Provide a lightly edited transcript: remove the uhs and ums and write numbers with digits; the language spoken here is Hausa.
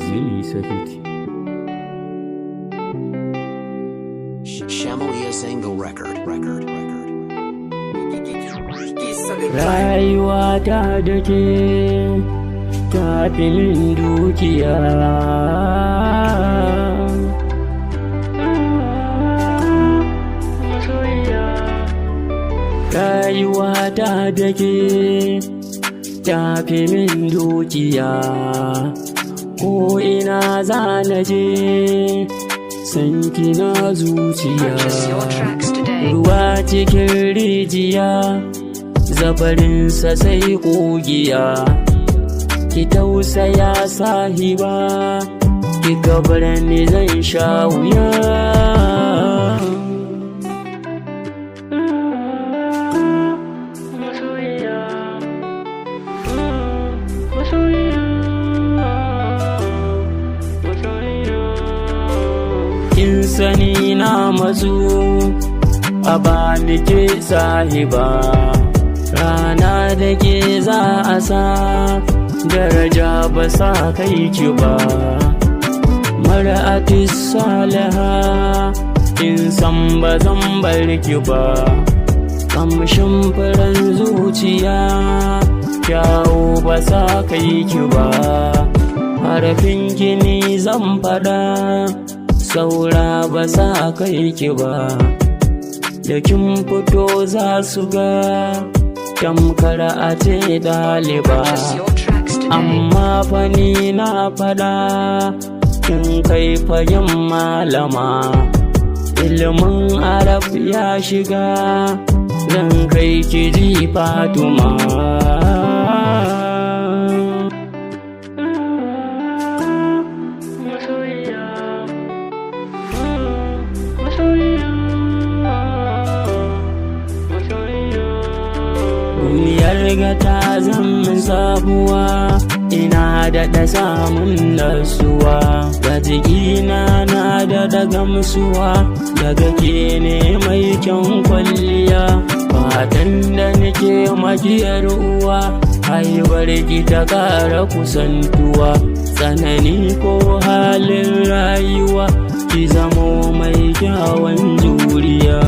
Zili Sahiti. Shamaliya single record. Rayuwa ta da ke tafilin dukiya. Rayuwa ta da ke tafilin dukiya. Ko ina za na je san kina zuciya. Ruwa cikin rijiya zabarinsa sai ƙugiya. Ki tausaya sahiba, ki gabar ni zan sha wuya. Kin sani na matsu a bani ke sahiba, rana da ke za a sa daraja ba sa kai ki ba. Mar'atis salaha in san ba zan bar ki ba. Kamshin furen zuciya kyawu ba sa kai ki ba. Harafin gini zan fada saura ba sa kai ki ba. Da kin fito za su ga tamkar a ce ɗaliba. Amma fa ni na fada kin kai fayin malama. Ilimin Arab ya shiga zan kai ki ji Fatuma. Duniyar ga ta zama sabuwa, ina daɗa samun nasuwa. Ga jikina na daɗa gamsuwa, daga ke ne mai kyan kwalliya. Fatan da nake makiyar uwa, haihuwar ki ta ƙara kusantuwa. Tsanani ko halin rayuwa, ki zamo mai kyawun juriya.